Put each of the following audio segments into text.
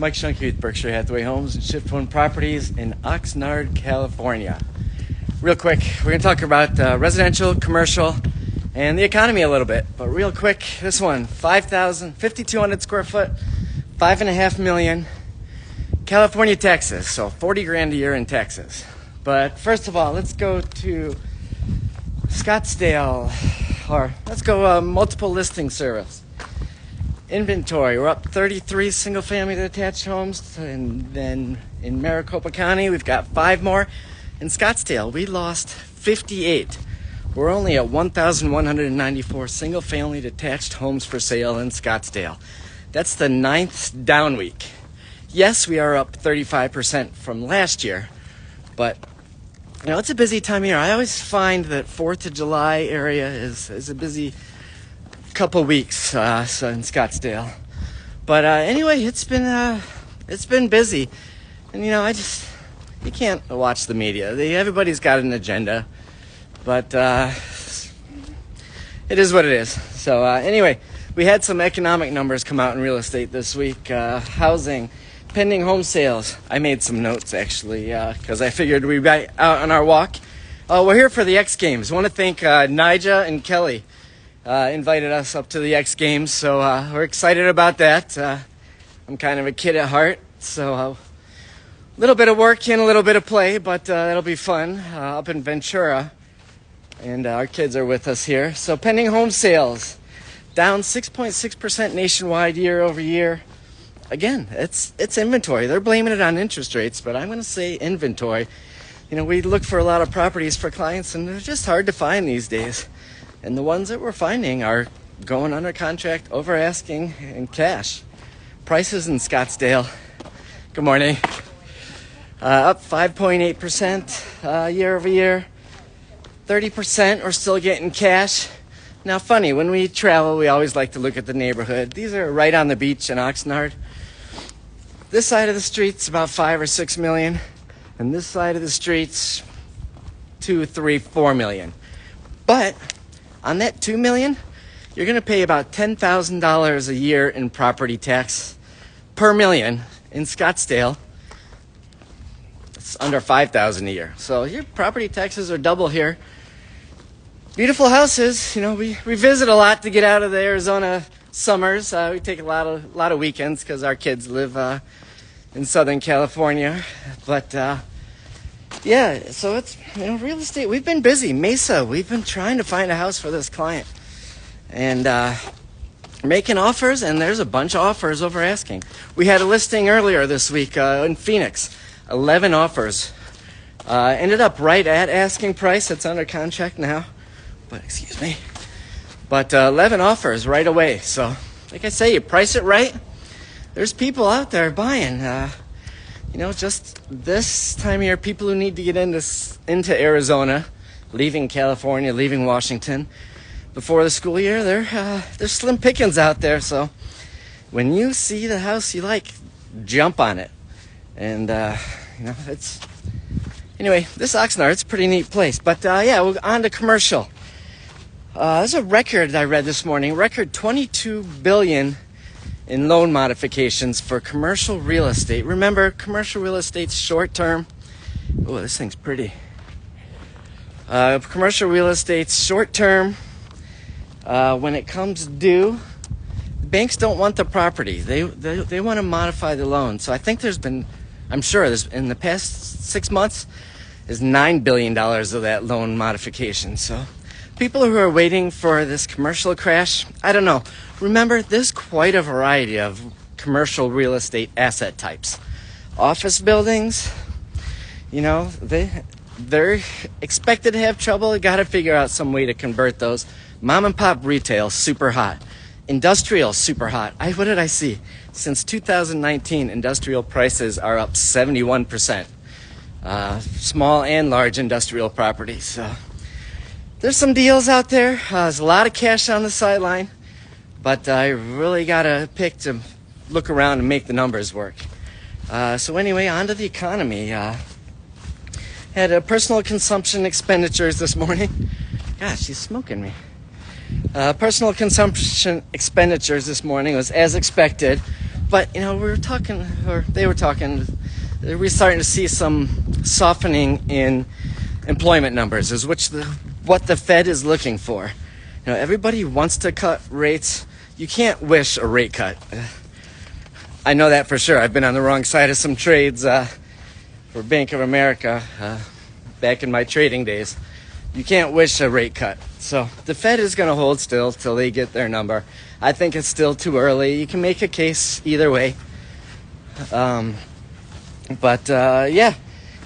Mike Zschunke with Berkshire Hathaway Homes and Shift One Properties in Oxnard, California. Real quick, we're going to talk about residential, commercial, and the economy a little bit. But real quick, this one, 5,200 square foot, $5.5 million, California taxes, so 40 grand a year in taxes. But first of all, let's go to Scottsdale, or let's go multiple listing service. Inventory, we're up 33 single-family detached homes, and then in Maricopa County, we've got 5 more. In Scottsdale, we lost 58. We're only at 1,194 single-family detached homes for sale in Scottsdale. That's the 9th down week. Yes, we are up 35% from last year, but you know, it's a busy time of year. I always find that 4th of July area is a busy couple weeks so in Scottsdale. But anyway, it's been busy. And you know, you can't watch the media. Everybody's got an agenda. But it is what it is. So anyway, we had some economic numbers come out in real estate this week. Housing, pending home sales. I made some notes actually because I figured we'd be out on our walk. We're here for the X Games. I want to thank Nija and Kelly. Invited us up to the X Games, so we're excited about that. I'm kind of a kid at heart, so a little bit of work and a little bit of play, but that'll be fun up in Ventura, and our kids are with us here. So pending home sales, down 6.6% nationwide year over year. Again, it's inventory. They're blaming it on interest rates, but I'm going to say inventory. You know, we look for a lot of properties for clients, and they're just hard to find these days. And the ones that we're finding are going under contract, over asking, and cash. Prices in Scottsdale, good morning, up 5.8% year over year. 30% are still getting cash. Now, funny, when we travel, we always like to look at the neighborhood. These are right on the beach in Oxnard. This side of the street's about 5 or 6 million, and this side of the street's 2, 3, 4 million. But on that $2 million, you're going to pay about $10,000 a year in property tax per million. In Scottsdale, it's under $5,000 a year. So your property taxes are double here. Beautiful houses. You know, we visit a lot to get out of the Arizona summers. We take a lot of weekends because our kids live in Southern California. But yeah, so it's, you know, real estate. We've been busy. Mesa, we've been trying to find a house for this client. And making offers, and there's a bunch of offers over asking. We had a listing earlier this week in Phoenix. 11 offers. Ended up right at asking price. It's under contract now. But, excuse me. But 11 offers right away. So, like I say, you price it right. There's people out there buying. You know, just this time of year, people who need to get into Arizona, leaving California, leaving Washington, before the school year, there's slim pickings out there. So when you see the house you like, jump on it. And, you know, anyway, this Oxnard, it's a pretty neat place. But, yeah, we're on to commercial. There's a record I read this morning, record $22 billion in loan modifications for commercial real estate. Remember, commercial real estate's short term. Oh, this thing's pretty. Commercial real estate's short term. When it comes due, banks don't want the property. They want to modify the loan. So I think I'm sure there's, in the past 6 months, there's $9 billion of that loan modification. So people who are waiting for this commercial crash, I don't know. Remember, there's quite a variety of commercial real estate asset types. Office buildings, you know, they're expected to have trouble. You got to figure out some way to convert those. Mom and pop retail, super hot. Industrial, super hot. What did I see? Since 2019, industrial prices are up 71%. Small and large industrial properties. So there's some deals out there. There's a lot of cash on the sideline. But I really got to pick to look around and make the numbers work. So anyway, on to the economy. Had a personal consumption expenditures this morning. Gosh, she's smoking me. Personal consumption expenditures this morning was as expected. But, we were talking, or they were talking, we're starting to see some softening in employment numbers, is what the Fed is looking for. Everybody wants to cut rates. You can't wish a rate cut. I know that for sure. I've been on the wrong side of some trades for Bank of America back in my trading days. You can't wish a rate cut. So the Fed is going to hold still till they get their number. I think it's still too early. You can make a case either way. But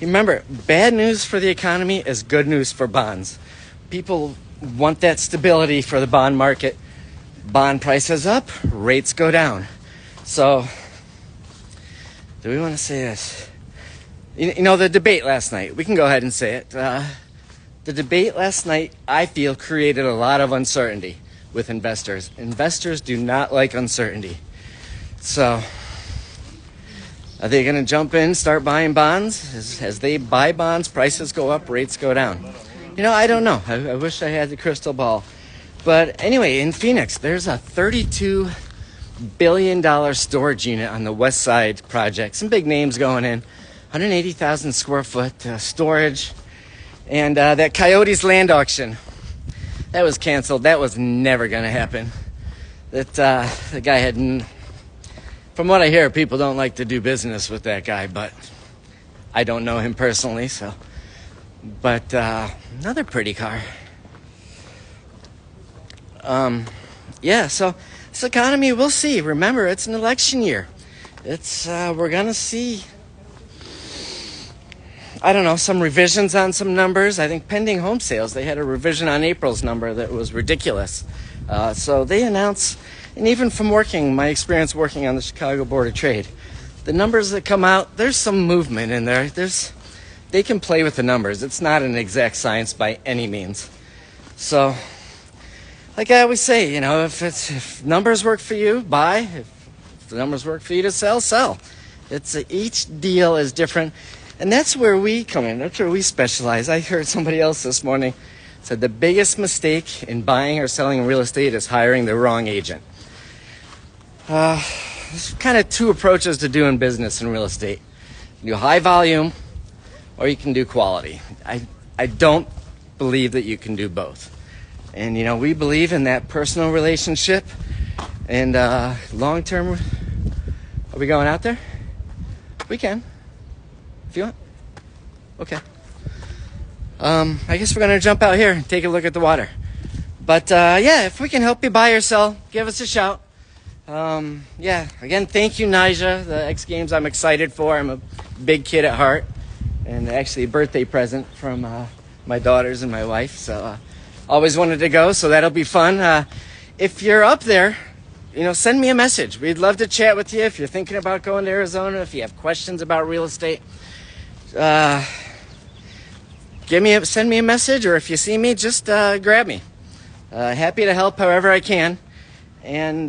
remember, bad news for the economy is good news for bonds. People want that stability for the bond market. Bond prices up, rates go down. So, do we want to say this? The debate last night, we can go ahead and say it. The debate last night, I feel, created a lot of uncertainty with investors. Investors do not like uncertainty. So, are they going to jump in, start buying bonds? As they buy bonds, prices go up, rates go down. I don't know. I wish I had the crystal ball. But anyway, in Phoenix, there's a $32 billion storage unit on the West Side project. Some big names going in. 180,000 square foot storage. And that Coyotes land auction, that was canceled. That was never going to happen. The guy had... From what I hear, people don't like to do business with that guy, but I don't know him personally, so... But another pretty car. So this economy, we'll see. Remember, it's an election year. We're gonna see, I don't know, some revisions on some numbers. I think pending home sales, they had a revision on April's number that was ridiculous. So they announced, and even from my experience working on the Chicago Board of Trade, the numbers that come out, there's some movement in there. They can play with the numbers. It's not an exact science by any means. So, like I always say, if numbers work for you, buy. If the numbers work for you to sell, sell. Each deal is different. And that's where we come in. That's where we specialize. I heard somebody else this morning said the biggest mistake in buying or selling real estate is hiring the wrong agent. There's kind of two approaches to doing business in real estate. You do high volume, or you can do quality. I don't believe that you can do both. And, we believe in that personal relationship and long-term. Are we going out there? We can, if you want. Okay. I guess we're going to jump out here and take a look at the water. But, if we can help you buy or sell, give us a shout. Again, thank you, Nija. The X Games I'm excited for. I'm a big kid at heart. And actually a birthday present from my daughters and my wife. So always wanted to go, so that'll be fun. If you're up there, send me a message. We'd love to chat with you if you're thinking about going to Arizona, if you have questions about real estate. Send me a message, or if you see me, just grab me. Happy to help however I can. And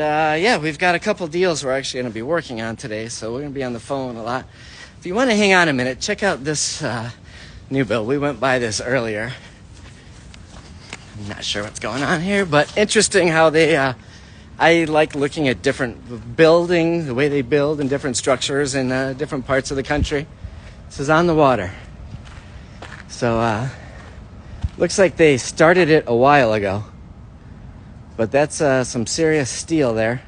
we've got a couple deals we're actually going to be working on today, so we're going to be on the phone a lot. If you want to hang on a minute, check out this new build. We went by this earlier. I'm not sure what's going on here, but interesting how I like looking at different building, the way they build in different structures in different parts of the country. This is on the water. So, looks like they started it a while ago. But that's some serious steel there.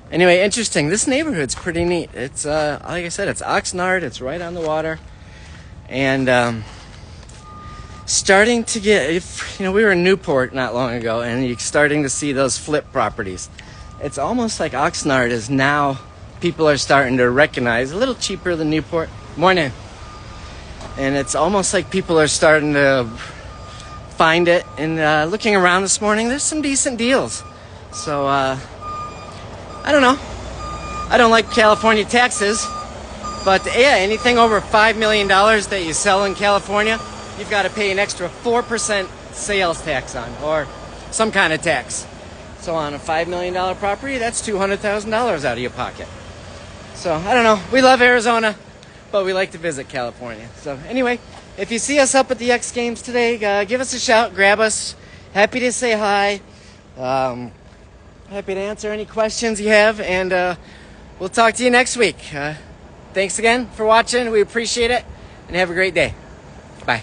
Anyway, interesting. This neighborhood's pretty neat. It's, like I said, it's Oxnard. It's right on the water. And starting to get, we were in Newport not long ago, and you're starting to see those flip properties. It's almost like Oxnard is now, people are starting to recognize, a little cheaper than Newport. Morning. And it's almost like people are starting to find it. And looking around this morning, there's some decent deals. So, I don't know. I don't like California taxes, but anything over $5 million that you sell in California, you've got to pay an extra 4% sales tax on, or some kind of tax. So on a $5 million property, that's $200,000 out of your pocket. So I don't know. We love Arizona, but we like to visit California. So anyway, if you see us up at the X Games today, give us a shout, grab us. Happy to say hi. Happy to answer any questions you have, and we'll talk to you next week. Thanks again for watching. We appreciate it, and have a great day. Bye.